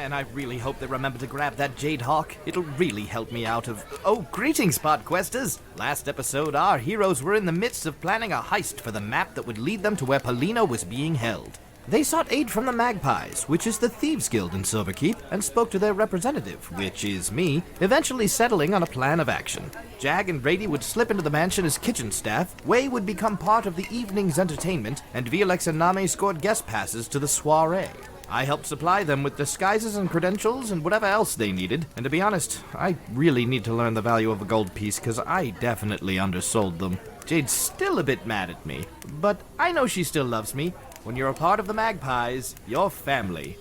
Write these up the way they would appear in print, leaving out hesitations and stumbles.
And I really hope they remember to grab that Jade Hawk. It'll really help me out of... Oh, greetings, Podquesters! Last episode, our heroes were in the midst of planning a heist for the map that would lead them to where Polina was being held. They sought aid from the Magpies, which is the Thieves Guild in Silverkeep, and spoke to their representative, which is me, eventually settling on a plan of action. Jag and Rady would slip into the mansion as kitchen staff, Way would become part of the evening's entertainment, and Violexx and Namee scored guest passes to the soiree. I helped supply them with disguises and credentials and whatever else they needed, and to be honest, I really need to learn the value of a gold piece, because I definitely undersold them. Jade's still a bit mad at me, but I know she still loves me. When you're a part of the Magpies, you're family.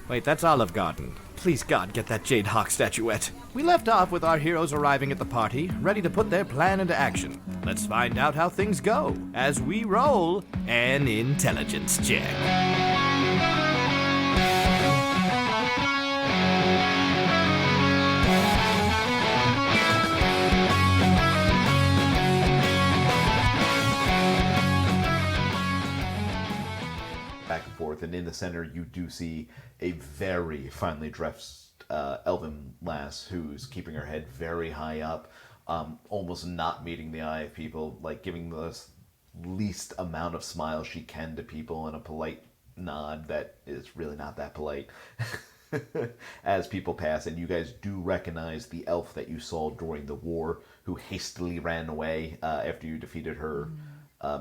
Wait, that's Olive Garden. Please, God, get that Jade Hawk statuette. We left off with our heroes arriving at the party, ready to put their plan into action. Let's find out how things go, as we roll an intelligence check. Back and forth, and in the center you do see a very finely dressed elven lass who's keeping her head very high up, almost not meeting the eye of people, like giving the least amount of smile she can to people and a polite nod that is really not that polite as people pass. And you guys do recognize the elf that you saw during the war who hastily ran away after you defeated her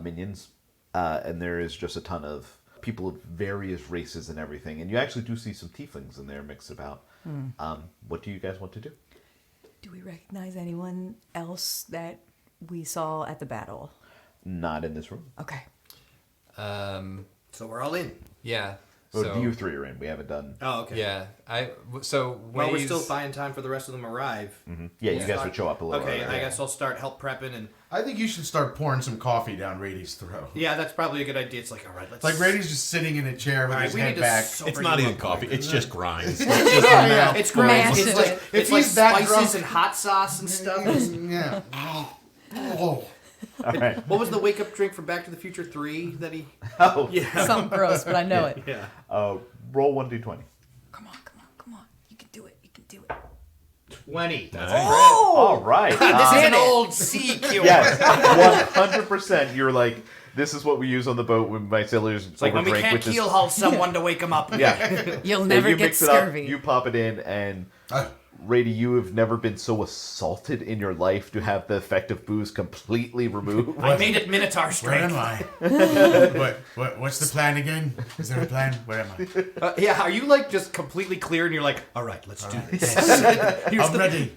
minions, and there is just a ton of people of various races and everything, and you actually do see some tieflings in there mixed about. What do you guys want to do? Do we recognize anyone else that we saw at the battle? Not in this room. Okay. So we're all in. Yeah. Well, So you three are in. We haven't done. Oh, okay. yeah, Well, we're Waze- still buying time for the rest of them arrive. Yeah, you guys would show up a little. Okay, earlier. I guess I'll start help prepping and... I think you should start pouring some coffee down Rady's throat. Yeah, that's probably a good idea. It's like, all right, let's... Like Rady's just sitting in a chair with All right, his we need head to back. sober It's you not even up. coffee. It's just grind. Yeah. It's gross. It's like, If it's like he's that spices drunk- and hot sauce and stuff. Yeah. Oh. All right. What was the wake-up drink for Back to the Future 3 that he... Oh, Yeah. Something gross, but I know it. Yeah. roll 1d20. Come on. You can do it. 20. Oh! All right. This is an old sea cure. Yes, 100%. You're like, this is what we use on the boat when my sailors It's like when we overdrink can't with this. keel haul someone to wake them up. Yeah. You'll Yeah, never you get mix it scurvy. up, you pop it in, and Rady, you have never been so assaulted in your life to have the effect of booze completely removed. I made it Minotaur Where strength. am I? What's the plan again? Is there a plan? Where am I? Yeah, are you like just completely clear and you're like, all right, let's do this. I'm ready.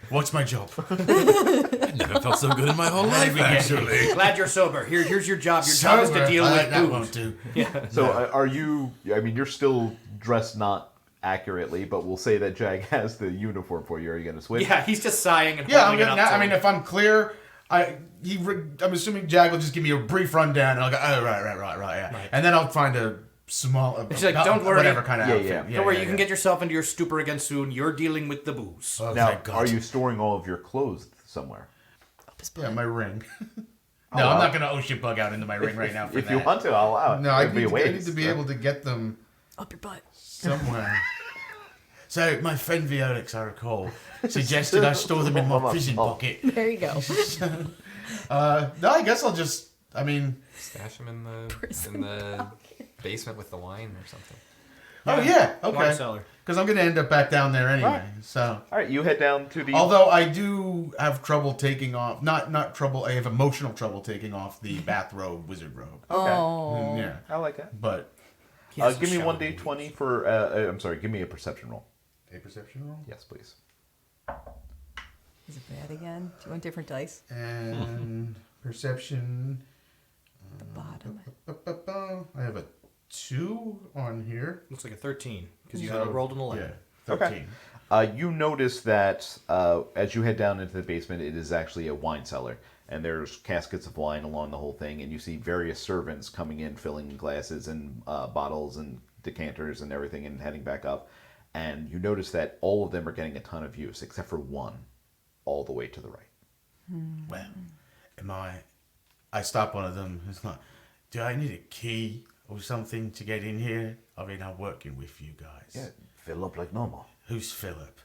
What's my job? Never felt so good in my whole life, actually. Glad you're sober. Here's your job. Your job is to deal with that booze. won't do. So are you, I mean, you're still dressed not accurately, but we'll say that Jag has the uniform for you. Are you going to switch? Yeah, he's just sighing and Yeah, holding it up to I him. mean, if I'm clear, I'm assuming Jag will just give me a brief rundown, and I'll go, oh, right, yeah. Right. And then I'll find a small, She's like, don't worry. whatever kind of Yeah, outfit. yeah. Don't worry, you can get yourself into your stupor again soon. You're dealing with the booze. Oh, Now, thank God. are you storing all of your clothes somewhere? Yeah, my ring. No, I'm not going to ocean bug out into my ring right now for If that. you want to, I'll allow it. No, I It'd be need, a I need waste. to be able to get them Up your butt. somewhere. So, my friend Violexx, I recall, suggested I store them in my prison pocket. There you go. No, I guess I'll just, stash them in the basement with the wine or something. oh yeah, Wine okay. cellar. Because I'm going to end up back down there anyway, Right. so. All right, you head down to the... Although I do have trouble taking off, not trouble, I have emotional trouble taking off the bathrobe, wizard robe. Okay. Oh. Yeah, I like that. but He hasn't Give me showered 1d20 for... I'm sorry, give me a perception roll. a perception roll? Yes, please. Is it bad again? Do you want different dice? And perception, The bottom. I have a 2 on here. Looks like a 13, because you So, rolled an 11. Yeah, 13. Okay. You notice that as you head down into the basement, it is actually a wine cellar. And there's caskets of wine along the whole thing. And you see various servants coming in, filling glasses and bottles and decanters and everything and heading back up. And you notice that all of them are getting a ton of use, except for one, all the way to the right. Well, I stop one of them. It's not, do I need a key? or something to get in here? I mean, I'm working with you guys. Yeah, fill up like normal. Who's Philip?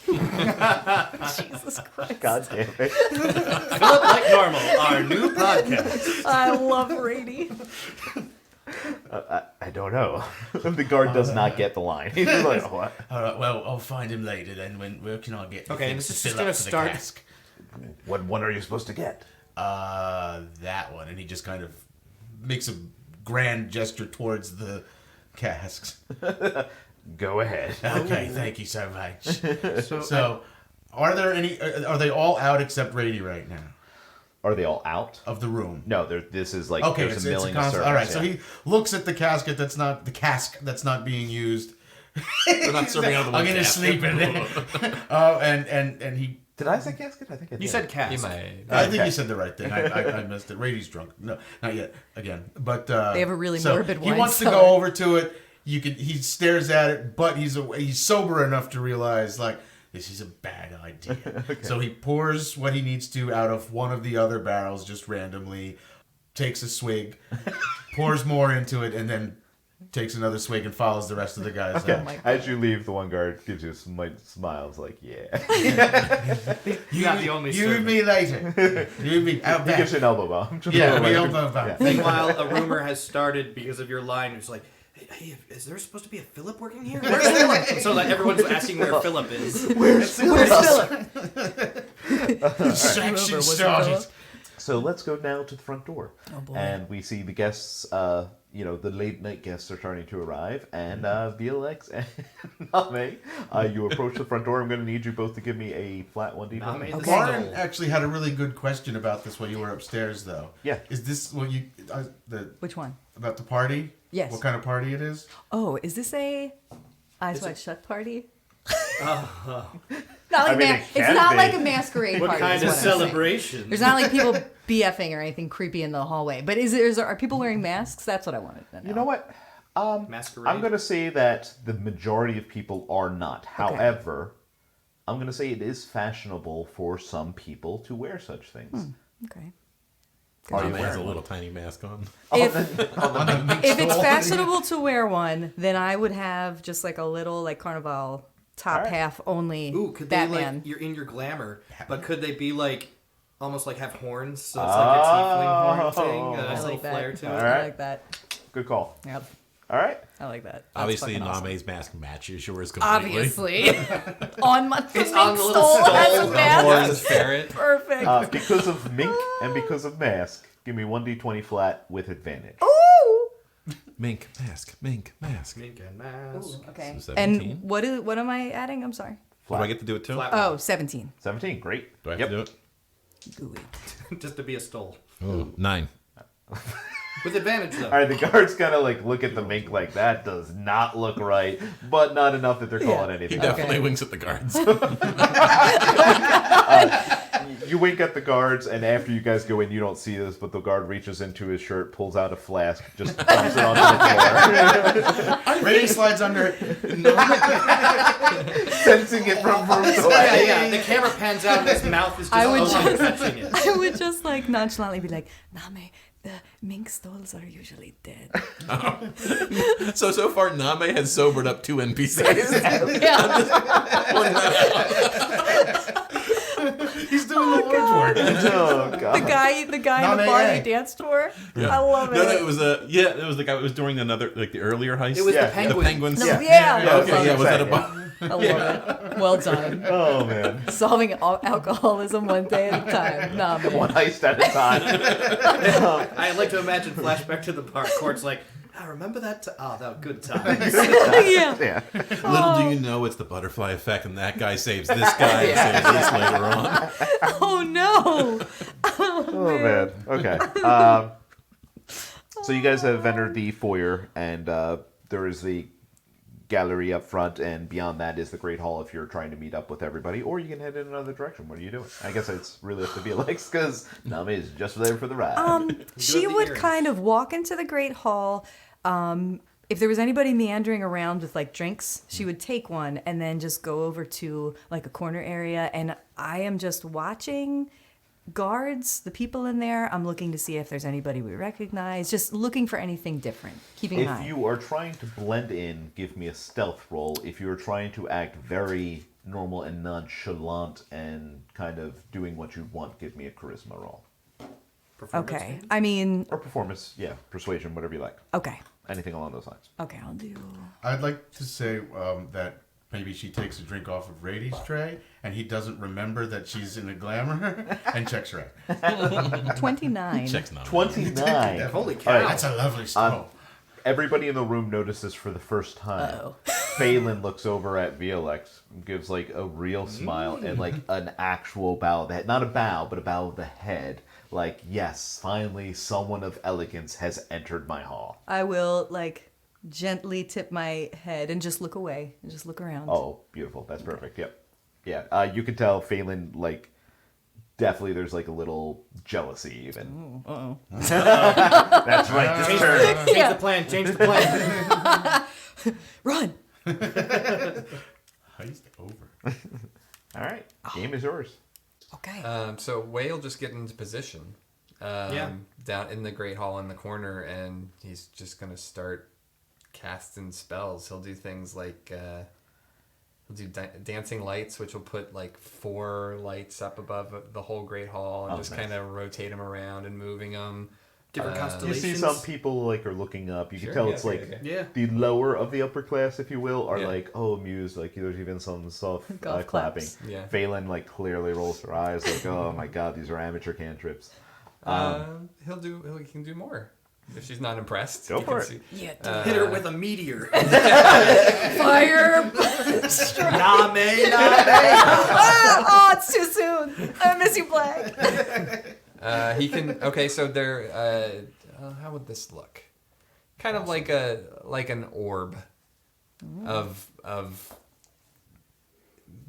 Jesus Christ. God damn it. Philip Like Normal, our new podcast. I love Rady. I don't know. The guard does not get the line. He's just like, what? All right, well, I'll find him later then. Where can I get Okay, things this is to just fill gonna up to the start- cask? What one are you supposed to get? That one. And he just kind of makes a grand gesture towards the casks. Go ahead. Okay, thank you so much. So, are there any? Are they all out except Rady right now Are they all out? of the room? No, this is like Okay, there's a million constant. servants. All right, so yeah. he looks at the casket that's not the cask that's not being used. They're not serving out of the I'm one gonna casket. sleep in it. Oh, and he. Did I say casket? I think I did. You said He cast. might. I think you said the right thing. I missed it. Rady's drunk. No, not yet. Again, but They have a really so morbid He wine wants to cellar. go over to it. He stares at it, but he's sober enough to realize like this is a bad idea. So he pours what he needs to out of one of the other barrels just randomly, takes a swig, pours more into it, and then takes another swig and follows the rest of the guys. Okay. out. my As you leave, the one guard gives you a smiles like, yeah. You're not the only You and servant. me later. You and me out He back. gives you an elbow bump. Just a Yeah, little we like- elbow back. Yeah. Meanwhile, a rumor has started because of your line. It's like, hey, is there supposed to be a Philip working here? Where's Philip? So like everyone's asking where Philip is. Where's Philip? Distraction started. So let's go now to the front door. Oh, boy. And we see the guests, the late night guests are starting to arrive. And Violexx and Namee, you approach the front door. I'm going to need you both to give me a flat 1d20. Namee the Lauren Stole. actually had a really good question about this while you were upstairs, though. Yeah. Is this what you Which one? about the party? Yes. What kind of party it is? Oh, is this a Eyes Wide Shut party? Not I like mean, it it's can not be. like a masquerade What party. kind is of what I'm saying. celebration? There's not like people BFing or anything creepy in the hallway. But are people wearing masks? That's what I wanted to know. You know what? Masquerade. I'm going to say that the majority of people are not. However, I'm going to say it is fashionable for some people to wear such things. Okay. Are you Namee has a wearing little tiny mask on. If it's fashionable to wear one, then I would have just like a little like carnival top Alright. half only. Ooh, could they Batman. like you're in your glamour, but could they be like almost like have horns, so it's like a tiefling horn thing, a I nice little like flair that. to it. Alright. I like that. Good call. Yep. All right. I like that. That's Obviously, fucking awesome. Name's mask matches yours completely. Obviously. On my It's on the little stole has stole a with mask. Horns, ferret. Perfect. Because of mink and because of mask, give me 1d20 flat with advantage. Ooh. Mink mask, mink mask. Mink and mask. Okay. So And 17? what am I adding? I'm sorry. Do I get to do it too? Flat Oh, 17. 17, great. Do I have Yep. to do it? Gooey. just to be a stole. Oh, 9. With advantage though. All right, the guards kind of like look at the mink like that does not look right, but not enough that they're calling Yeah. He anything. definitely Okay. winks at the guards. You wink at the guards, and after you guys go in, you don't see this, but the guard reaches into his shirt, pulls out a flask, just dumps it onto the floor, Rady slides under it. sensing it from room to Yeah, yeah. The camera pans out and his mouth is just I would alone just- touching it. I would just like nonchalantly be like, Name, the mink stoles are usually dead. So far, Namee has sobered up 2 NPCs. Yeah. He's doing the Lord's work. Oh, the God. guy in the Name, bar hey. you danced for. I love it. No, it was it was the guy. It was during another, like the earlier heist. It was Yeah. the penguin. the penguins. No, Yeah. yeah. Yeah, Okay, yeah, was that a Yeah. I love it. Well done. Oh, man. Solving alcoholism one day at a time. Nah, man. One heist at a time. I like to imagine flashback to the park courts like, I remember that. That good times. Yeah. Yeah. Little do you know, it's the butterfly effect, and that guy saves this guy and saves this later on. Oh no. Oh, man. Okay. So you guys have entered the foyer, and there is the gallery up front, and beyond that is the Great Hall if you're trying to meet up with everybody, or you can head in another direction. What are you doing? I guess it's really up to Violexx, because Namee is just there for the ride. She the would earrings. kind of walk into the Great Hall. If there was anybody meandering around with like drinks, she would take one and then just go over to like a corner area. And I am just watching guards, the people in there, I'm looking to see if there's anybody we recognize. Just looking for anything different. Keeping an eye. If you are trying to blend in, give me a stealth roll. If you are trying to act very normal and nonchalant and kind of doing what you want, give me a charisma roll. Okay. I mean... Or performance, yeah. Persuasion, whatever you like. Okay. Anything along those lines. Okay, I'll do... I'd like to say that maybe she takes a drink off of Rady's tray, and he doesn't remember that she's in a glamour, and checks her out. 29. Checks not. 29. Holy cow. All right. That's a lovely stroll. Everybody in the room notices for the first time. Uh-oh. Phelan looks over at Violexx, gives like a real smile and like an actual bow of the head. Not a bow, but a bow of the head. Like, yes, finally someone of elegance has entered my hall. I will, like, gently tip my head and just look away and just look around. Oh, beautiful. That's perfect. Yep. Yeah. You can tell Phelan, like, definitely there's like a little jealousy even. Uh-oh. That's right. This turn. Change the plan. Change the plan. Run! Heist over. All right. Game is yours. Okay. So Wei will just get into position down in the Great Hall in the corner, and he's just going to start casting spells. He'll do things like he'll do dancing lights, which will put like 4 lights up above the whole Great Hall, and just nice. kind of rotate them around and moving them. Different You constellations. see some people like are looking up. You Sure, can tell yeah, it's okay, like okay. Yeah. the lower of the upper class, if you will, are Yeah. like amused. Like there's even some soft Golf clapping. claps. Yeah. Phelan like clearly rolls her eyes like, oh my god, these are amateur cantrips. He can do more if she's not impressed. Go you for can it. see- Yeah, Hit her with a meteor. fire! Name. Oh, it's too soon. I miss you, Black. He can. Okay, so there. How would this look? Kind of like an orb of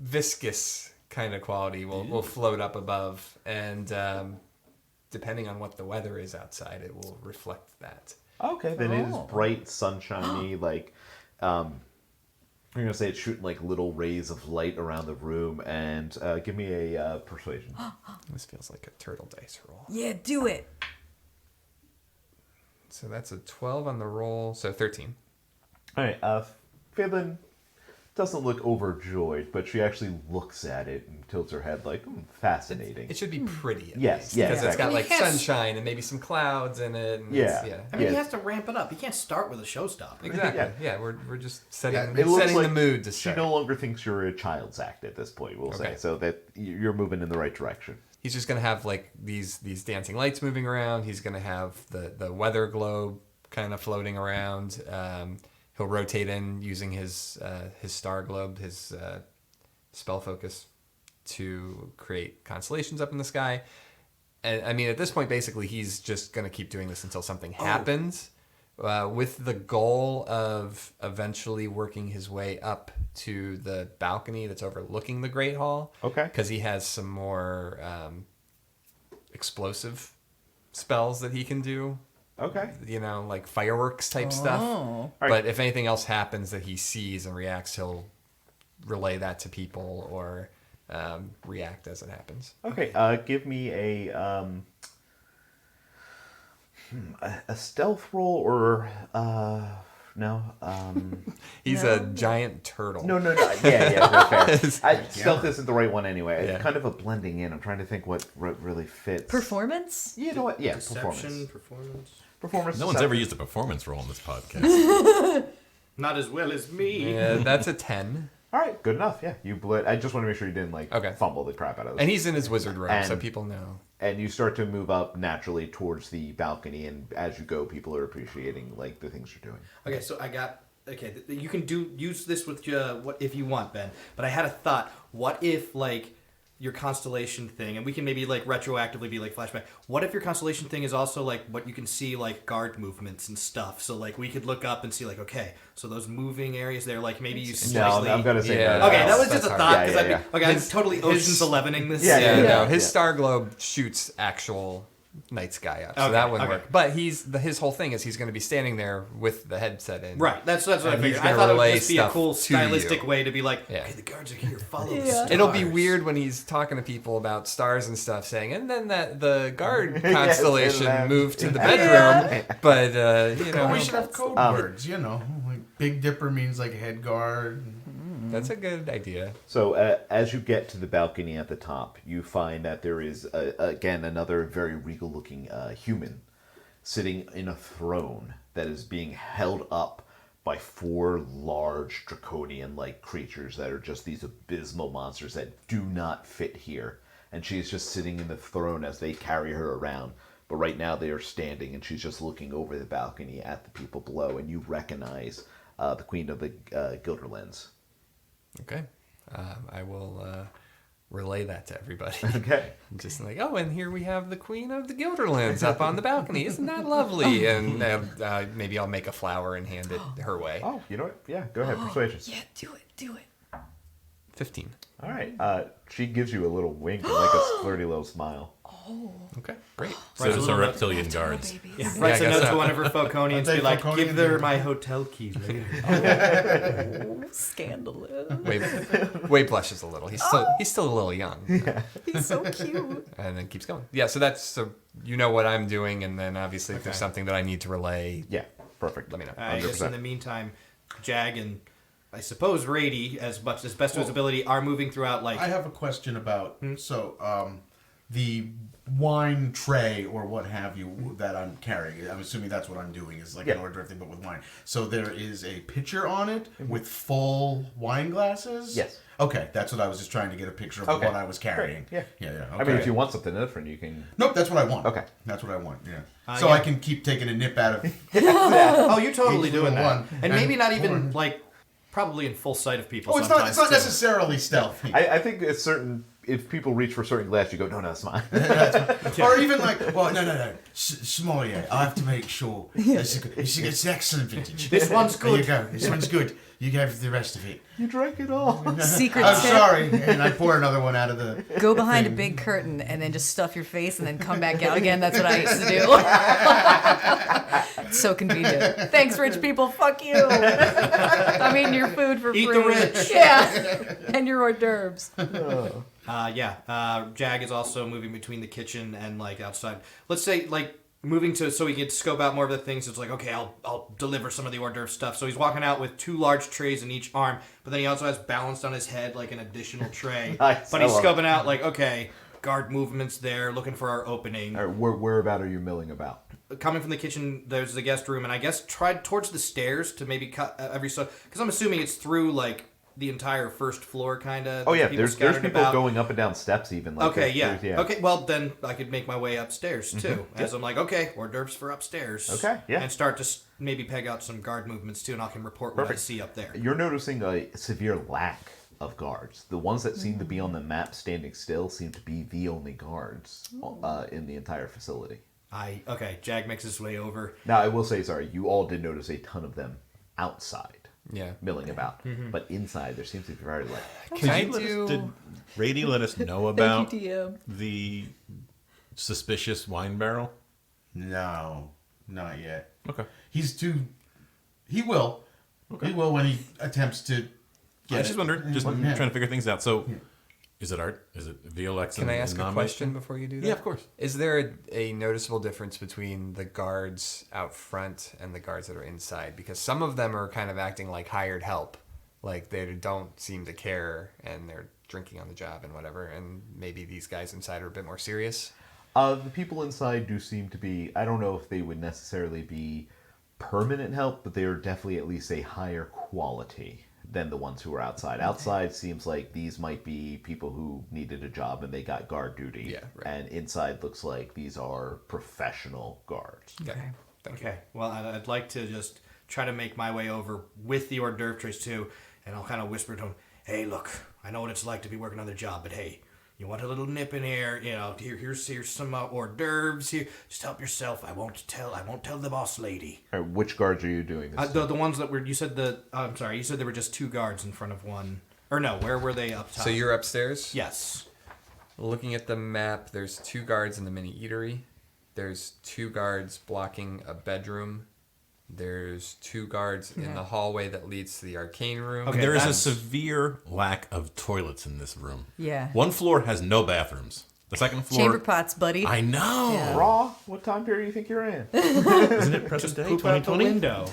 viscous kind of quality will float up above, and depending on what the weather is outside, it will reflect that. Okay, then it is bright, sunshiny. Like, I'm gonna say it's shooting like little rays of light around the room. And give me a persuasion. This feels like a turtle dice roll. Yeah, do it. So that's a 12 on the roll, so 13. All right, Phelan doesn't look overjoyed, but she actually looks at it and tilts her head like, fascinating. It should be pretty. At Yes, least, yeah, because it's got exactly. like Yes. sunshine and maybe some clouds in it. And Yeah. it's, I mean, he Yeah. has to ramp it up. He can't start with a showstopper. Exactly. Yeah, we're just setting It looks setting like the mood to she start. no longer thinks you're a child's act at this point, we'll say. Okay. So that you're moving in the right direction. He's just gonna have like these dancing lights moving around. He's gonna have the weather globe kind of floating around. He'll rotate in using his star globe, his spell focus, to create constellations up in the sky. And I mean, at this point, basically, he's just gonna keep doing this until something happens, with the goal of eventually working his way up to the balcony that's overlooking the Great Hall. Okay. Because he has some more explosive spells that he can do. Okay. You know, like fireworks type stuff. Oh. Right. But if anything else happens that he sees and reacts, he'll relay that to people or react as it happens. Okay. Give me a stealth roll or no. He's a giant turtle. No. Yeah, fair. Stealth isn't the right one anyway. Yeah. It's kind of a blending in. I'm trying to think what really fits. Performance? You know what? Yeah, Deception, performance. Performance. No one's deception. ever used a performance roll on this podcast. Not as well as me. Yeah, that's a 10. All right, good enough. Yeah, you bled. I just want to make sure you didn't Okay. fumble the crap out of this. And he's in his wizard robe, so And- people know. And you start to move up naturally towards the balcony, and as you go, people are appreciating like the things you're doing. Okay, so I got. Okay, you can use this with what if you want, Ben. But I had a thought. What if like your constellation thing, and we can maybe like retroactively be like flashback. What if your constellation thing is also like what you can see like guard movements and stuff? So like we could look up and see like okay, so those moving areas there, like maybe you slightly. No, I'm gonna say Yeah. no. Okay, that was That's just a hard. thought because Yeah. I'm totally His- Ocean's 11ing this. Yeah, Yeah, yeah. no, his star globe shoots actual night sky up, Okay, so that wouldn't okay. work. But his whole thing is he's going to be standing there with the headset in. Right, that's what I And he's figured. I gonna thought it would relay just be a stuff cool to stylistic you. way to be like, Yeah. okay, the guards are here, follow the stars. It'll be weird when he's talking to people about stars and stuff, saying, and then that the guard constellation and moved to the bedroom, but you know, We should have code words, you know. Like Big Dipper means like head guard. that's a good idea. So as you get to the balcony at the top, you find that there is, again, another very regal-looking human sitting in a throne that is being held up by 4 large draconian-like creatures that are just these abysmal monsters that do not fit here. And she's just sitting in the throne as they carry her around. But right now they are standing, and she's just looking over the balcony at the people below, and you recognize the Queen of the Gilderlands. Okay, I will relay that to everybody. Okay. Just like, oh, and here we have the Queen of the Gilderlands up on the balcony. Isn't that lovely? And maybe I'll make a flower and hand it her way. Oh, you know what? Yeah, go ahead. Persuasion. Yeah, do it. 15. All right. She gives you a little wink and like a flirty little smile. Okay, great. So it's a reptilian guards. Yeah, I writes a guess note so. to one of her Falconians, Are they be like, Falconians? give her my hotel keys later. Scandalous. Wade blushes a little. He's still a little young. He's so cute. And then keeps going. Yeah, so you know what I'm doing, and then obviously if there's something that I need to relay, Yeah, perfect. let me know. I guess 100%. in the meantime, Jag and I suppose Rady, as best of his ability, are moving throughout. Like, I have a question about the wine tray or what have you that I'm carrying. I'm assuming that's what I'm doing is like an hors d'oeuvre thing, but with wine. So there is a pitcher on it with full wine glasses. Yes. Okay, that's what I was just trying to get a picture of Okay. what I was carrying. Great. Yeah. Okay. I mean, if you want something different, you can. Nope, that's what I want. Okay. That's what I want. Yeah. yeah. I can keep taking a nip out of. oh, you're totally Each doing little that, one. and maybe not even Porn. like probably in full sight of people. Oh, it's not. It's not sometimes, too. necessarily stealthy. I think it's certain. If people reach for a certain glass, you go, no, it's mine. Or even like, well, no. Sommelier, I have to make sure. It's an excellent vintage. This one's There you good. go. This one's good. You have the rest of it. You drank it all. Secret I'm tip. sorry. And I pour another one out of the. Go behind a big curtain and then just stuff your face and then come back out again. That's what I used to do. So convenient. Thanks, rich people. Fuck you. I'm eating your food for Eat free. the rich. Yeah. And your hors d'oeuvres. Jag is also moving between the kitchen and like outside. Let's say like moving to so he can scope out more of the things. It's like, okay, I'll deliver some of the hors d'oeuvre stuff. So he's walking out with 2 large trays in each arm, but then he also has balanced on his head like an additional tray. Nice. But he's I love scoping out like, okay, guard movements there, looking for our opening. All right, where about are you milling about? Coming from the kitchen, there's the guest room, and I guess tried towards the stairs to maybe cut every so because I'm assuming it's through like the entire first floor kind of. Oh yeah, there's people about. going up and down steps even. Like Okay, there's- yeah. Okay, well then I could make my way upstairs too. As I'm like, okay, hors d'oeuvres for upstairs. Okay, yeah. And start to maybe peg out some guard movements too, and I can report what I Perfect. see up there. You're noticing a severe lack of guards. The ones that seem to be on the map standing still seem to be the only guards in the entire facility. Jag makes his way over. Now, I will say, sorry, you all did notice a ton of them outside. Yeah. Milling about. But inside, there seems to be very light. Did Rady let us know about Thank you, DM. the suspicious wine barrel? No, not yet. Okay. He's too. He will. Okay. He will when he attempts to. I just wondered, just Yeah. trying to figure things out. So, is it art? Is it Violexx Can and I ask a Namee? question before you do that? Yeah, of course. Is there a noticeable difference between the guards out front and the guards that are inside? Because some of them are kind of acting like hired help. Like they don't seem to care and they're drinking on the job and whatever. And maybe these guys inside are a bit more serious. The people inside do seem to be, I don't know if they would necessarily be permanent help, but they are definitely at least a higher quality than the ones who are outside. Outside seems like these might be people who needed a job and they got guard duty. Yeah, right. And inside looks like these are professional guards. Okay. Okay, well I'd like to just try to make my way over with the hors d'oeuvre trays too, and I'll kind of whisper to him, "Hey, look, I know what it's like to be working on the job, but hey, you want a little nip in here? You know, here's some hors d'oeuvres here. Just help yourself. I won't tell the boss lady." All right, which guards are you doing this to? The ones that were you said I'm sorry, you said there were just 2 guards in front of one, or no? Where were they up top? So you're upstairs? Yes. Looking at the map, there's 2 guards in the mini eatery. There's 2 guards blocking a bedroom. There's 2 guards in the hallway that leads to the arcane room. Okay, There is a that's- severe lack of toilets in this room. Yeah. One floor has no bathrooms. The second floor. Chamber pots, buddy. I know. Yeah. Raw, what time period do you think you're in? Isn't it present day? Poop out the 2020? window.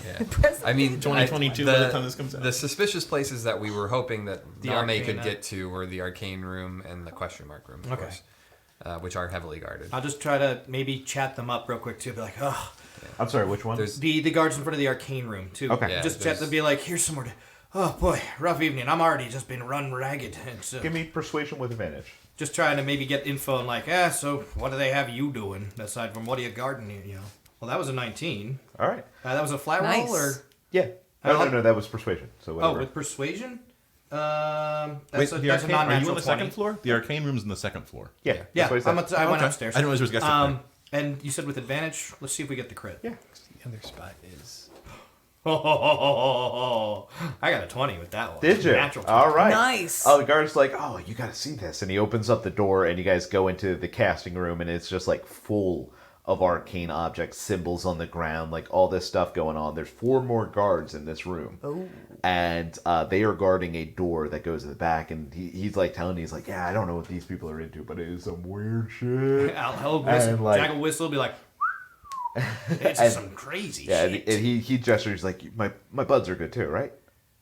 I mean, 2022 by the time this comes out. The suspicious places that we were hoping that The Namee could Arcana. get to were the arcane room and the question mark room, of Okay. course, which are heavily guarded. I'll just try to maybe chat them up real quick too. Be like, oh, I'm sorry, which one? There's the guards in front of the arcane room too. Okay. Yeah, just chat there's- them. Be like, here's some more. Oh boy, rough evening. I'm already just been run ragged. It's, Give me persuasion with advantage. just trying to maybe get info and like, so what do they have you doing aside from what are you gardening? You know. Well, that was a 19. All right. That was a flat Nice. roll, or Yeah. No, that was persuasion. So oh, whatever. with persuasion. Wait, That's the a arcane, are you non-natural on the 20. second floor? The arcane room's in the second floor. yeah. Yeah, That's what I said. I went Okay. upstairs. I didn't realize there was guest up there. And you said with advantage. Let's see if we get the crit. Yeah. The other spot is. Oh, I got a 20 with that one. Did you? Natural 20. All right. Nice. Oh, the guard's like, oh, you got to see this. And he opens up the door, and you guys go into the casting room, and it's just like full of arcane objects, symbols on the ground, like all this stuff going on. There's 4 more guards in this room. Oh. And they are guarding a door that goes to the back, and he's like telling me, he's like, yeah, I don't know what these people are into, but it is some weird shit. I'll whistle. And, like- Jack will whistle, be like, it's And- some crazy Yeah, shit. and he gestures like, my buds are good too, right?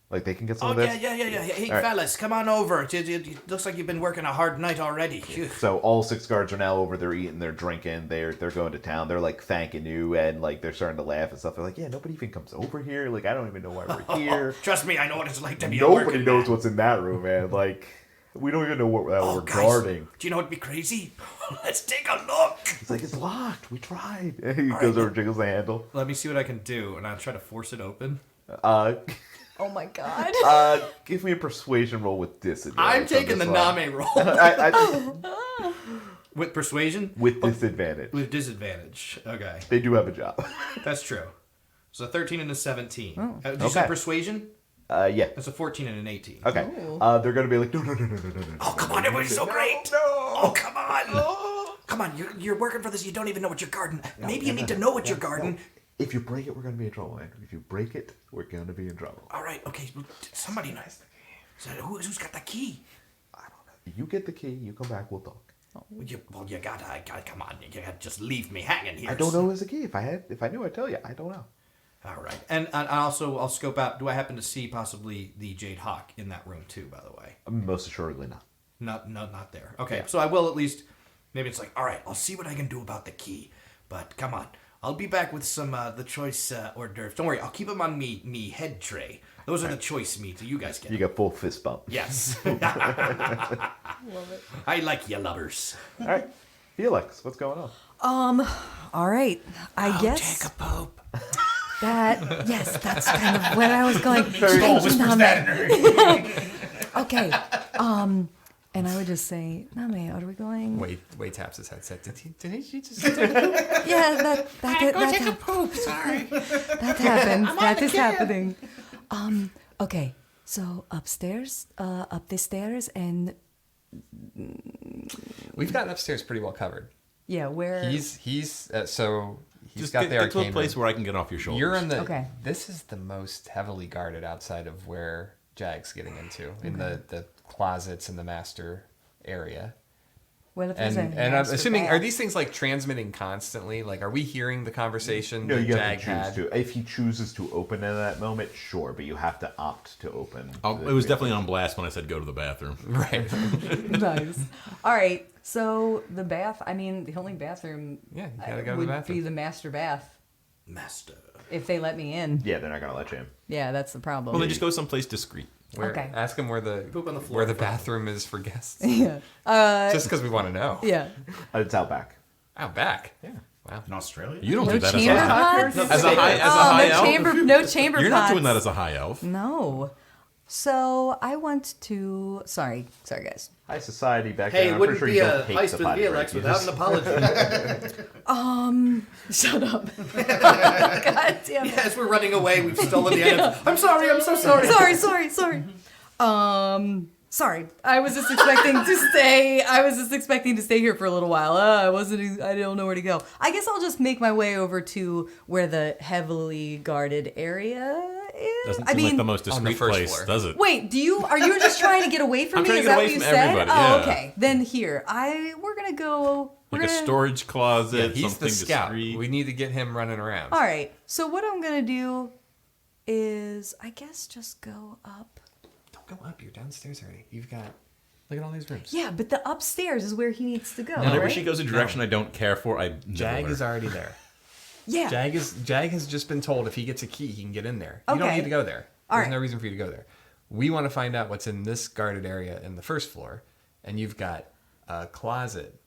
Like they can get some Oh, of this. yeah. Hey, All right. fellas, come on over. It looks like you've been working a hard night already. Phew. So all 6 guards are now over. They're eating, they're drinking, they're going to town. They're like thanking you, and like they're starting to laugh and stuff. They're like, yeah, nobody even comes over here. Like I don't even know why we're here. Trust me, I know what it's like to be a Nobody working knows man. what's in that room, man. Like we don't even know what Oh, we're guys, guarding. do you know what'd be crazy? Let's take a look. It's like it's locked. We tried. And he goes over, jiggles the handle. Let me see what I can do, and I'll try to force it open. Oh my god. Give me a persuasion roll with disadvantage. I'm on taking the this one. Namee roll. With persuasion? with disadvantage. With disadvantage. Okay. They do have a job. That's true. So 13 and a 17. Oh. Did you say Okay. persuasion? Yeah. That's a 14 and an 18. Okay. They're gonna be like, no. Oh, come on, everybody's so great. No. Oh, come on. Come on, you're working for this. You don't even know what you're guarding. Maybe you need to know what you're guarding. If you break it, we're gonna be in trouble, man. If you break it, we're gonna be in trouble. All right, okay. Somebody knows. So who's got the key? You get the key. You come back. We'll talk. You gotta, come on. You gotta just leave me hanging here. I don't know who's the key. If I knew, I'd tell you. I don't know. All right. And also, I'll scope out. Do I happen to see possibly the Jade Hawk in that room too, by the way? Most assuredly not. Not there. Okay, Yeah. so I will at least. Maybe it's like, all right, I'll see what I can do about the key. But come on, I'll be back with some the choice hors d'oeuvres. Don't worry, I'll keep them on me head tray. Those are the choice meats. You guys get. You got full fist bump. Yes. Love it. I like you lovers. All right, Felix, what's going on? All right. I guess Take a poop. that. Yes, that's kind of where I was going. Very Thank you, whispers Namee. that in her. Okay. And I would just say, Namee, are we going? Wade taps his headset. Did he just? Yeah, that take a poop. Sorry. That happened. That is happening. Okay. So upstairs, up the stairs, and We've got upstairs pretty well covered. yeah, where He's so he's Just got get the to a arcane place room. where I can get off your shoulders. You're in the. Okay. This is the most heavily guarded outside of where Jag's getting into, in the closets in the master area. well, if there's And a I'm master assuming, bath. are these things like transmitting constantly? Like, are we hearing the conversation No, that you Jag have to choose had? to. If he chooses to open in that moment, sure, but you have to opt to open. It was definitely on blast when I said go to the bathroom. Right. Nice. All right. So the bath. I mean, the only bathroom. Yeah, you gotta go to the would bathroom. be the master bath Master. if they let me in. Yeah, they're not gonna let you in. Yeah, that's the problem. Well, then just go someplace discreet. Okay. Ask him where the Poop on the floor where the in front of bathroom is for guests. Yeah. Just because we want to know. Yeah. It's out back. Out back. Yeah. Wow. In Australia? You don't No do that chamber pots. as a high no elf. chamber. No chamber You're pots. not doing that as a high elf. No. So I want to. Sorry, guys. High society back Hey, then. it I'm wouldn't pretty be sure you a don't hate heist the with potty Violexx break. You without just- an apology. Shut up. God damn it. As we're running away, we've stolen the items. I'm sorry. I'm so sorry. Sorry. Sorry, I was just expecting to stay. I was just expecting to stay here for a little while. I don't know where to go. I guess I'll just make my way over to where the heavily guarded area is. Doesn't seem like the most on the discreet first place, floor. does it? Wait, are you just trying to get away from I'm me? trying Is to that get what away you from said? everybody, Oh, yeah. okay. Then here, we're gonna go. Like a storage closet, Yeah, he's something the scout. discreet. We need to get him running around. All right. So what I'm gonna do is, I guess, just go up. Don't go up. You're downstairs already. You've got. Look at all these rooms. Yeah, but the upstairs is where he needs to go. Whenever right? she goes a direction I don't care for, I Jag nibble is her. already there. Yeah. Jag has just been told if he gets a key, he can get in there. You don't Okay. need to go there. All There's right. no reason for you to go there. We want to find out what's in this guarded area in the first floor, and you've got a closet,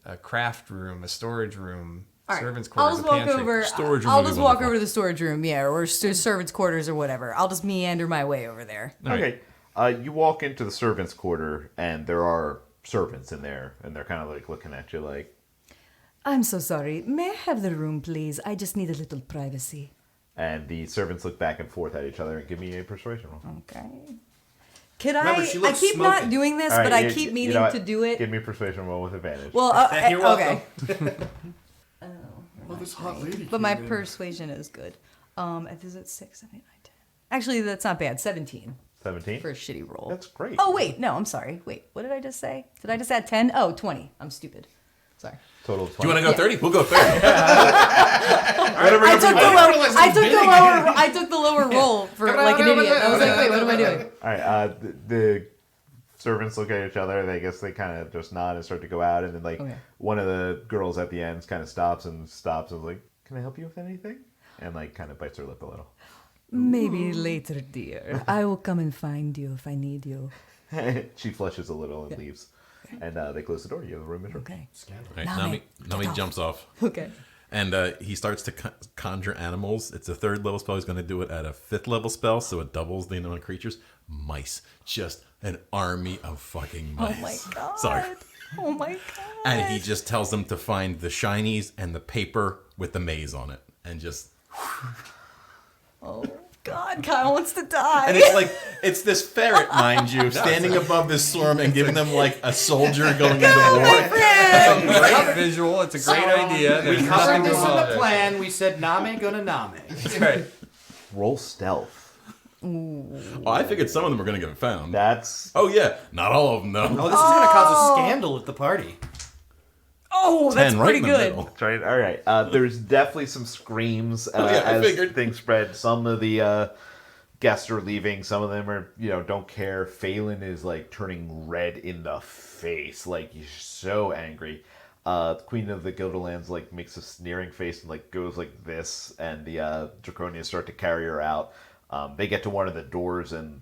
a craft room, a storage room, All right. servants' I'll quarters, just a walk pantry. over. Storage room I'll would be just walk wonderful. over to the storage room, yeah, or servants' quarters or whatever. I'll just meander my way over there. Okay. You walk into the servants' quarter, and there are servants in there, and they're kind of like looking at you like, I'm so sorry. May I have the room, please? I just need a little privacy. and the servants look back and forth at each other and give me a persuasion roll. Okay. Could Remember, she I looks keep smoking. not doing this, All right, but I you- keep you meaning know what? to do it. Give me a persuasion roll with advantage. Well, You're welcome. okay. Oh, this hot lady. But my persuasion is good. Is it 6, 7, 8, 9, 10? Actually, that's not bad. 17 17? for a shitty roll. That's great. Oh, wait. No, I'm sorry. Wait, what did I just say? Did I just add 10? Oh, 20. I'm stupid. Sorry. Total of Do you 20. want to go 30? We'll go 30. I took the lower roll for like an idiot. I was like, wait, what am I doing? All right. The servants look at each other. And I guess they kind of just nod and start to go out. And then, like, Okay. one of the girls at the end kind of stops and is like, "Can I help you with anything?" And, like, kind of bites her lip a little. Maybe later, dear. I will come and find you if I need you. She flushes a little and leaves. And they close the door. You have a room in her. Okay. Right, Nami, Nami get off. jumps off. Okay. And he starts to conjure animals. It's a 3rd level spell. He's going to do it at a 5th level spell, so it doubles the amount of creatures. Mice. Just an army of fucking mice. Oh my god. Sorry. Oh my god. And he just tells them to find the shinies and the paper with the maze on it. And just... Oh god, Kyle wants to die. And it's like, it's this ferret, mind you, standing above this swarm and giving them like a soldier going into war. Great visual. It's a great idea. We There's covered nothing this in wrong the with it. plan. We said Name gonna Name. That's right. Roll stealth. Oh, I figured some of them were going to get found. That's Oh, yeah. Not all of them, though. Oh, this is gonna cause a scandal at the party. Oh, that's 10 right pretty in the good. middle. right. All right. There's definitely some screams yeah, I as figured. things spread. Some of the guests are leaving. Some of them are, don't care. Phelan is like turning red in the face, like he's so angry. The Queen of the Gilderlands like makes a sneering face and like goes like this, and the Draconians start to carry her out. They get to one of the doors, and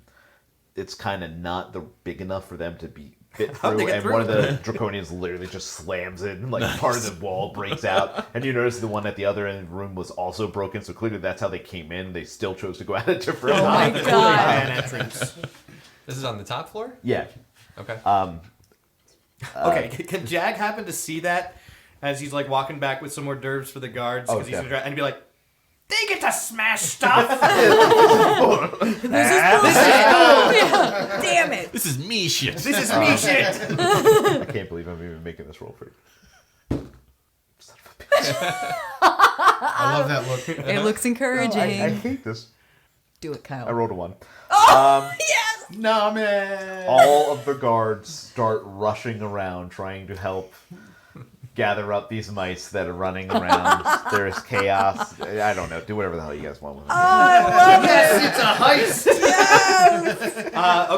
it's kind of not big enough for them to be fit How'd through, they get and through? one of the Draconians literally just slams it, and like part of the wall breaks out. And you notice the one at the other end of the room was also broken, so clearly that's how they came in. They still chose to go out a different Oh my way. god. Man entrance. This is on the top floor? Yeah. Okay. Okay, can Jag happen to see that as he's like walking back with some more d'oeuvres for the guards? Oh, 'Cause he's gonna definitely. try, and be like, they get to smash stuff. Yeah, damn it. This is me shit. This is me shit. I can't believe I'm even making this roll for you. I love that look. It looks encouraging. I hate this. Do it, Kyle. I rolled a 1. Yes. No, man. All of the guards start rushing around trying to help gather up these mice that are running around. There's chaos. I don't know. Do whatever the hell you guys want with them. Yes, it's a heist.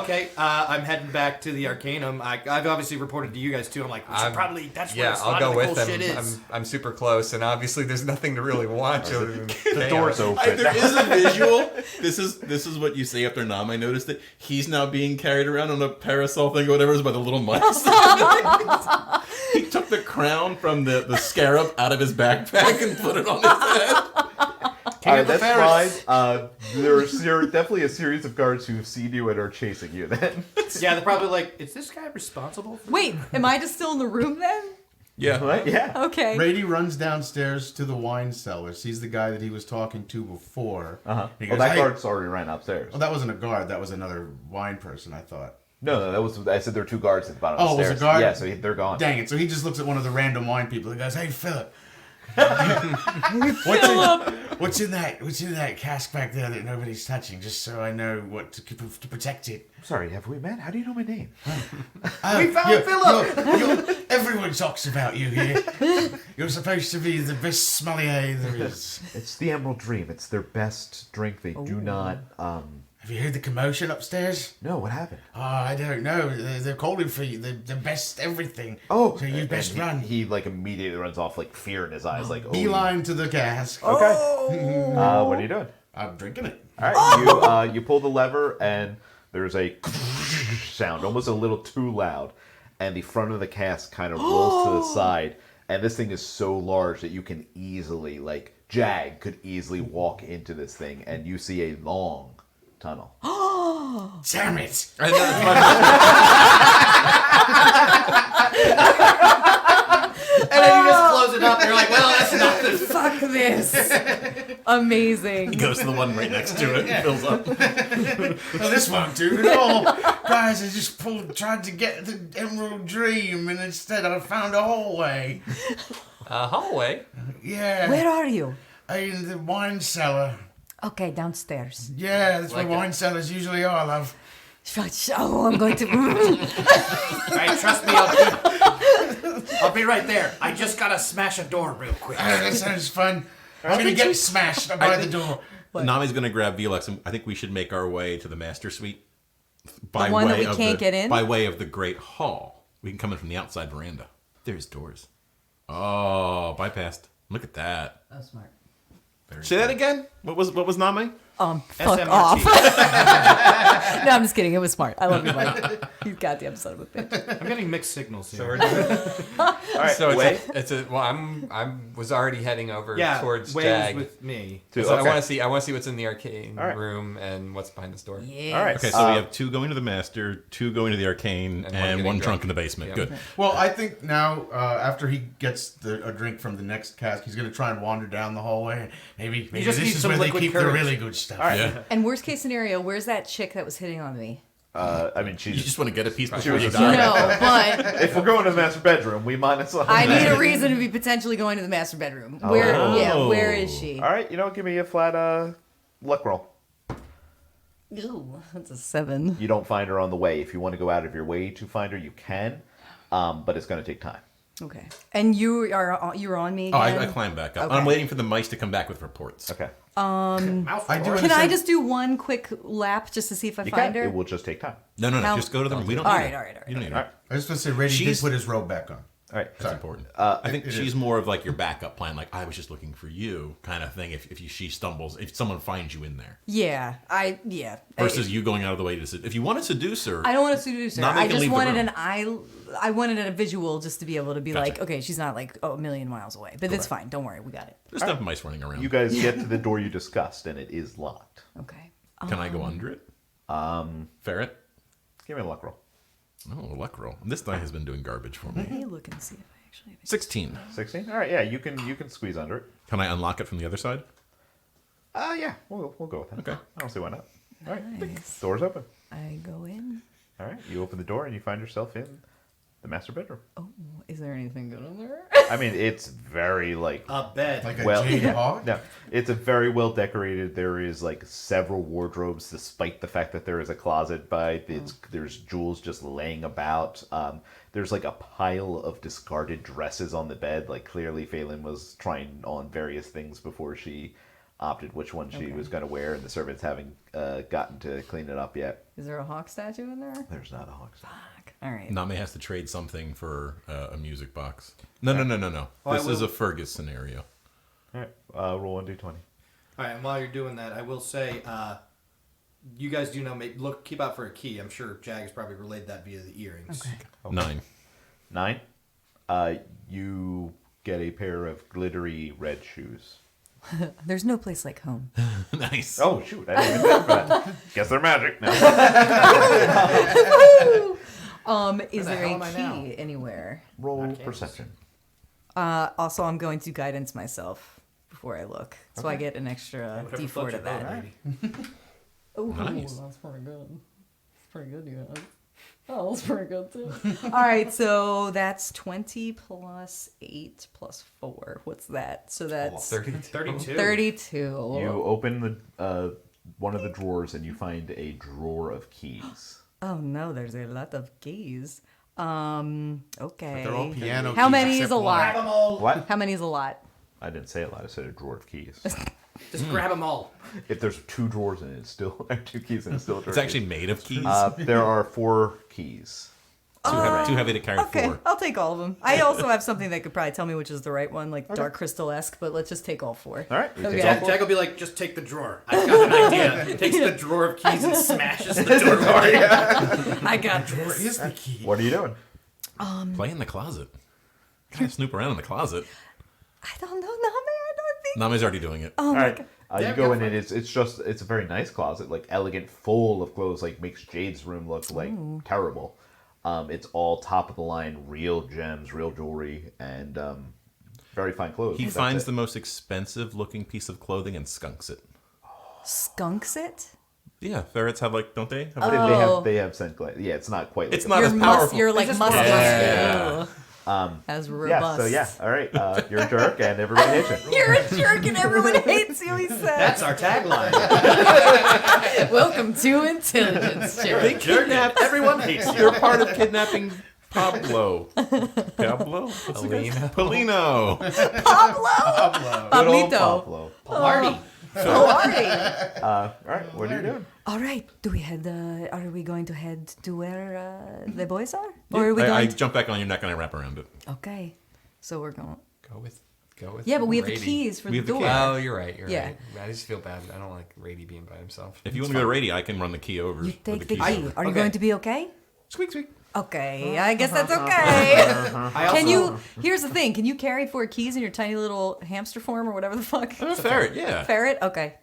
Okay, I'm heading back to the Arcanum. I've obviously reported to you guys too. I'm like, we should probably. That's where Yeah, a I'll lot go of the with cool them. shit is. I'm super close, and obviously there's nothing to really watch other than The door's chaos. open. There is a visual. This is what you say after Nam. I noticed that he's now being carried around on a parasol thing or whatever by the little mice. He took the crown from the scarab out of his backpack and put it on his head. All right, that's fine. There's definitely a series of guards who've seen you and are chasing you then. Yeah, they're probably like, is this guy responsible? Wait, am I just still in the room then? Yeah. Right? Yeah. Okay. Rady runs downstairs to the wine cellar. Sees the guy that he was talking to before. Uh-huh. He Well, goes, that "Hey." guard's already ran upstairs. Well, that wasn't a guard. That was another wine person, I thought. No, that was. I said there were 2 guards at the bottom of Oh, the was stairs. a guard? Yeah, so they're gone. Dang it! So he just looks at one of the random wine people and goes, "Hey, Philip, what's in that cask back there that nobody's touching? Just so I know what to protect it." Sorry, have we met? How do you know my name? We found Philip. Everyone talks about you here. You're supposed to be the best sommelier there is. It's the Emerald Dream. It's their best drink. They do not. Have you heard the commotion upstairs? No, what happened? Oh, I don't know. They're calling for you. The best everything. Oh, So you best run. He like immediately runs off, like fear in his eyes, like Beeline to the cask. Okay. What are you doing? I'm drinking it. All right, you pull the lever and there's a sound, almost a little too loud, and the front of the cask kind of rolls to the side, and this thing is so large that you can easily, like Jag could easily walk into this thing, and you see a long tunnel. Damn it! And that's my And then you just close it up. And you're like, well, that's nothing. Fuck this. Amazing. He goes to the one right next to it and fills up. Well, this won't do at all. Guys, I just tried to get the Emerald Dream, and instead I found a hallway. a hallway. Yeah. Where are you? In the wine cellar. Okay, downstairs. Yeah, that's Like where wine cellars usually are, love. Oh, I'm going to. All right, trust me, I'll be right there. I just gotta smash a door real quick. That sounds fun. I'm gonna get smashed by the door. Nami's going to grab Violexx, and I think we should make our way to the master suite. By one that way we of can't get in? By way of the Great Hall. We can come in from the outside veranda. There's doors. Oh, bypassed. Look at that. Oh, smart. Say that again? What was Nami? Fuck SMRT. off. No, I'm just kidding. It was smart. I love you, Mike. You got the episode of a bitch. I'm getting mixed signals here. All right, So wait. well, I was already heading over Yeah, towards Way Jag. was with me. So I Okay. want to see what's in the arcane All right. room and what's behind this door. Yeah. All right. Okay, so we have 2 going to the master, 2 going to the arcane, And one and getting one drunk. drunk in the basement. Yeah. Good. Well, I think now, after he gets a drink from the next cask, he's gonna try and wander down the hallway. Maybe just this need is some where they liquid keep courage. the really good stuff. All right. Yeah. And worst case scenario, where's that chick that was hitting on me? I mean, You just want to get a piece She before was you a die. No, but if we're going to the master bedroom, we might as well. I need a reason to be potentially going to the master bedroom. Where? Oh. Yeah, where is she? All right, give me a flat luck roll. Ooh, that's a 7. You don't find her on the way. If you want to go out of your way to find her, you can, but it's going to take time. Okay. And you're on me Oh, again? I climbed back up. Okay. I'm waiting for the mice to come back with reports. Okay. I do Can I understand- just do one quick lap just to see if I You find can. her? It will just take time. No, How- just go to the room. We don't All need right, it. all right, all right, You don't need all it. right. I was gonna say, Rady did She's- put his robe back on. All right. That's important. I think it she's is. more of like your backup plan. Like, I was just looking for you kind of thing. If she stumbles, if someone finds you in there. Yeah, Versus you going out of the way to if you want to seduce her. I don't want to seduce her. Nami I can just leave the wanted room. I wanted a visual just to be able to be Gotcha. like, okay, she's not like a million miles away. But it's fine. Don't worry, we got it. There's enough mice running around. You guys get to the door you discussed, and it is locked. Okay. Can I go under it? Ferret? Give me a luck roll. Oh, luck roll. This die has been doing garbage for me. Let me look and see if I actually. 16. 16. All right. Yeah, you can squeeze under it. Can I unlock it from the other side? Yeah, we'll go with that. Okay. I don't see why not. All right. Nice. Door's open. I go in. All right. You open the door and you find yourself in the master bedroom. Oh, is there anything good in there? I mean, it's very like A bed. Like a well, Jade hawk? no, it's a very well decorated. There is like several wardrobes, despite the fact that there is a closet by there's jewels just laying about. There's like a pile of discarded dresses on the bed. Like clearly, Phelan was trying on various things before she opted which one she was going to wear, and the servants haven't gotten to clean it up yet. Is there a hawk statue in there? There's not a hawk. Fuck. All right. Name has to trade something for a music box. No. This is a Fergus scenario. All right, roll 1d20. All right, and while you're doing that, I will say, you guys do know, keep out for a key. I'm sure Jag has probably relayed that via the earrings. Okay. 9. 9. You get a pair of glittery red shoes. There's no place like home. Nice. Oh shoot! I didn't even think of that. Guess they're magic. No. Is the there hell a am I key now? anywhere? Roll perception. Also, I'm going to guidance myself before I look, so I get an extra Whatever D4 floats to your boat, that. lady. Oh, Nice. that's pretty good. It's pretty good, you guys. Oh, that's pretty good too. All right, so that's 20 plus 8 plus 4. What's that? So that's 32. 32. You open the one of the drawers and you find a drawer of keys. Oh no, there's a lot of keys. Okay. They're all piano How keys many is except a one. lot? What? How many is a lot? I didn't say a lot. I said a drawer of keys. Just grab them all. If there's 2 drawers in it, it's still 2 keys and it's still a drawer. It's actually made of keys. There are 4 keys. Too heavy to carry Okay, 4. I'll take all of them. I also have something that could probably tell me which is the right one, like Dark Crystal-esque, but let's just take all 4. All right. You Okay. take all 4. Jack will be like, just take the drawer. I've got an idea. Takes the drawer of keys and smashes the door. I got this. Here's the key. What are you doing? Play in the closet. Kind of snoop around in the closet. I don't know, Nami. I don't think. Nami's already doing it. Oh All my right. god. You go in and it's a very nice closet, like elegant, full of clothes, like makes Jade's room look like terrible. It's all top of the line, real gems, real jewelry, and very fine clothes. He That's finds it. the most expensive looking piece of clothing and skunks it. Skunks it? Yeah, ferrets have don't they? Have They have scent glass. Yeah, it's not quite. Like It's not as You're powerful. You're like muscular. Yeah. As Yeah. robust. So yeah. All right. You're a jerk, and everybody hates you. You're a jerk and everyone hates you, he said. That's our tagline. Welcome to Intelligence They Jerk. kidnapped Everyone hates you. You're part of kidnapping Pablo. Pablo? What's the guy's name? Polino. Pablo. Pablito. Pablo. Party. How are you? All right. What are you doing? All right. Do we head? Are we going to head to where the boys are, or are we I going? jump back on. You're not going to wrap around it. Okay. So we're going. Go with. Yeah, but we have the Rady. keys for We the have the door. keys. Oh, you're right. You're Yeah. right. I just feel bad. I don't like Rady being by himself. If you want to go to Rady, I can run the key over. You or take the keys key. over. Are you Okay. going to be okay? Squeak, squeak. Okay, I guess that's okay. I also, Can you? Here's the thing. Can you carry 4 keys in your tiny little hamster form or whatever the fuck? I'm a ferret, yeah. Ferret. Okay.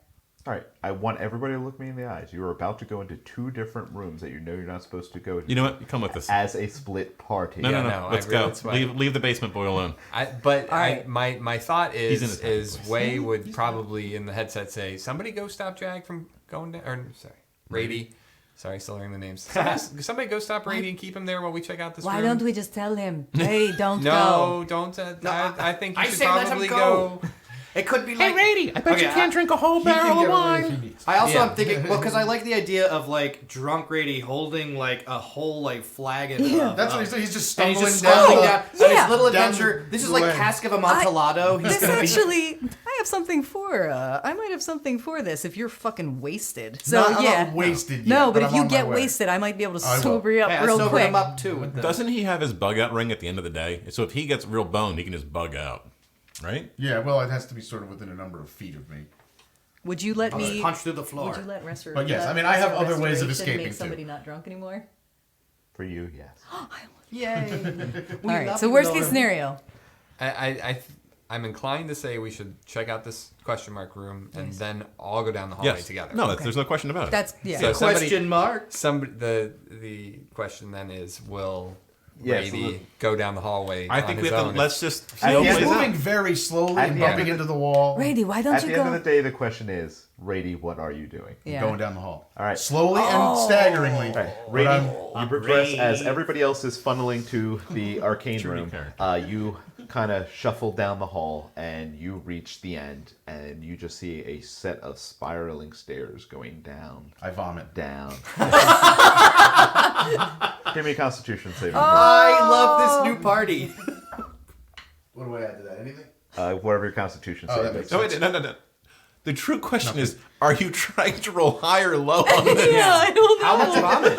All right. I want everybody to look me in the eyes. You are about to go into 2 different rooms that you know you're not supposed to go to. You know what? Come with us. As a split party. No, Yeah, no. no, Let's I really- go. that's why- Leave the basement boy alone. right. My thought He's in is his happy place. Way would probably in the headset say somebody go stop Jag from going down, or sorry, Rady. Sorry, still learning the names. Somebody go stop Rady and keep him there while we check out this room. Why don't we just tell him? Hey, don't go. No, don't. I think you I should say let him probably go. It could be like. Rady, I bet Okay, you can't drink a whole He can barrel get of away wine. if he needs. I also Yeah. am thinking, well, because I like the idea of like drunk Rady holding like a whole like flagon. Of, That's what he's doing. He's just And stumbling he's just stumbling down. down. Yeah. His little Down adventure. This is the like way. cask of Amontillado. He's This gonna be. actually, I have something for. I might have something for this if you're fucking wasted. So I'm yeah. not wasted yet, No, but if I'm you on my get way. wasted, I might be able to I will. sober you up Hey, I real sobered quick. him up too. With the, Doesn't he have his bug out ring at the end of the day? So if he gets real boned, he can just bug out, right? Yeah, well, it has to be sort of within a number of feet of me. Would you let I'll just me? punch through the floor. Would you let restoration? But yes, I mean, I have other ways of escaping, Make too. somebody not drunk anymore. For you, yes. Yay! All right. So worst case scenario. I'm inclined to say we should check out this question mark room and then all go down the hallway Yes. together. No, there's no question about it. That's yeah. So somebody- Question mark. Somebody, the question then is, will Yeah, so Rady go down the hallway? I on think we his have to. own? Let's just see At how the it He's end- plays moving out. very slowly At and the end bumping of into the wall. Rady, why don't At you the go? end of the day, the question is, Rady, what are you doing? Yeah. Going down the hall. All right. Slowly and staggeringly. All right, But Rady, I'm- you progress as everybody else is funneling to the arcane Truly room. character. You kind of shuffle down the hall, and you reach the end, and you just see a set of spiraling stairs going down, I vomit. down. Give me a Constitution saving. I love this new party. What do I add to that? Anything? Whatever your Constitution Oh, that saving. makes No, wait, no. The true question is: are you trying to roll high or low on this? Yeah, I don't know. How much vomit?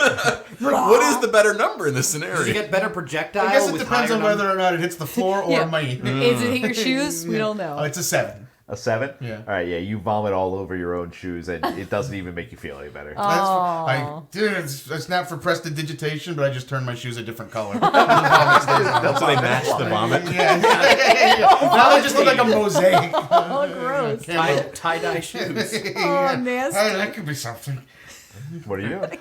What is the better number in this Does he scenario? get better projectile? I guess it with depends higher on whether or not it hits the floor or Yeah. me. Is it hit your shoes? We don't know. Oh, it's a 7. A 7? Yeah. All right, yeah, you vomit all over your own shoes, and it doesn't even make you feel any better. I snapped for prestidigitation, but I just turned my shoes a different color. So they match the vomit. Yeah. Now they just look like a mosaic. Oh, gross. tie-dye shoes. Oh, nasty. Hey, that could be something. What are you doing?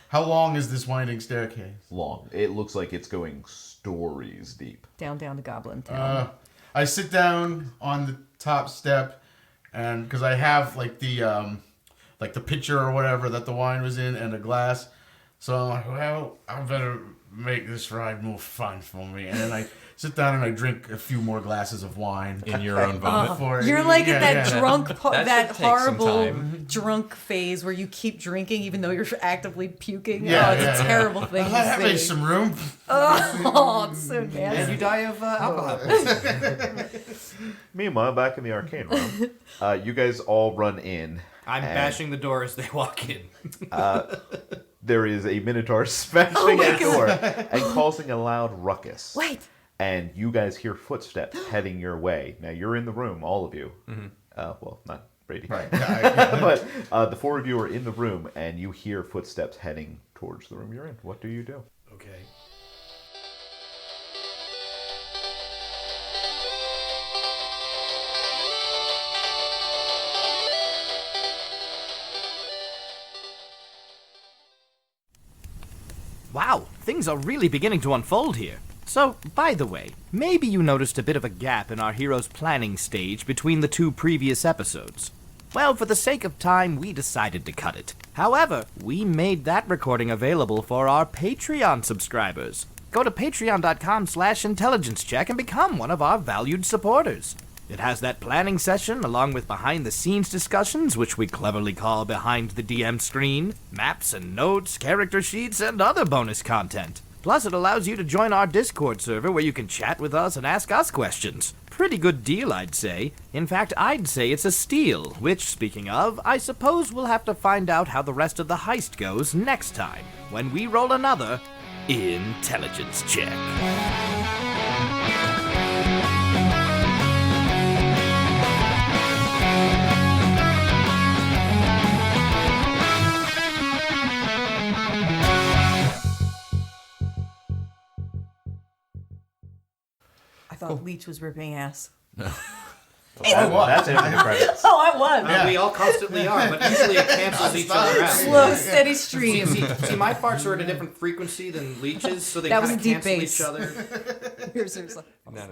How long is this winding staircase? Long. It looks like it's going stories deep. Down to Goblin Town. I sit down on the top step, and because I have like the pitcher or whatever that the wine was in and a glass, So I'm like, well, I better make this ride more fun for me. And then I sit down and I drink a few more glasses of wine. In your own vomit. before- You're like yeah, at that yeah. drunk, That that should take some horrible time. drunk phase where you keep drinking even though you're actively puking. Yeah, oh, it's yeah, a terrible thing That to makes see. some room. Oh, it's so And nasty. you die of alcohol poisoning. Meanwhile, back in the arcane room, you guys all run in. I'm and bashing the door as they walk in. There is a minotaur smashing my a door and causing a loud ruckus. Wait. And you guys hear footsteps heading your way. Now you're in the room, all of you. Well, not Rady. Right. But the four of you are in the room, and you hear footsteps heading towards the room you're in. What do you do? Okay. Wow, things are really beginning to unfold here. So, by the way, maybe you noticed a bit of a gap in our hero's planning stage between the two previous episodes. Well, for the sake of time, we decided to cut it. However, we made that recording available for our Patreon subscribers. Go to patreon.com/intelligencecheck and become one of our valued supporters. It has that planning session along with behind-the-scenes discussions, which we cleverly call Behind the DM Screen, maps and notes, character sheets, and other bonus content. Plus, it allows you to join our Discord server where you can chat with us and ask us questions. Pretty good deal, I'd say. In fact, I'd say it's a steal, which, speaking of, I suppose we'll have to find out how the rest of the heist goes next time, when we roll another intelligence check. I thought Leech was ripping ass. That's it for the credits. Oh, I won. We all constantly are, but usually it cancels each other out. Slow, steady See, stream. see, my farts are at a different frequency than Leech's, so they That kind was of a deep cancel bass. each other. Seriously. No.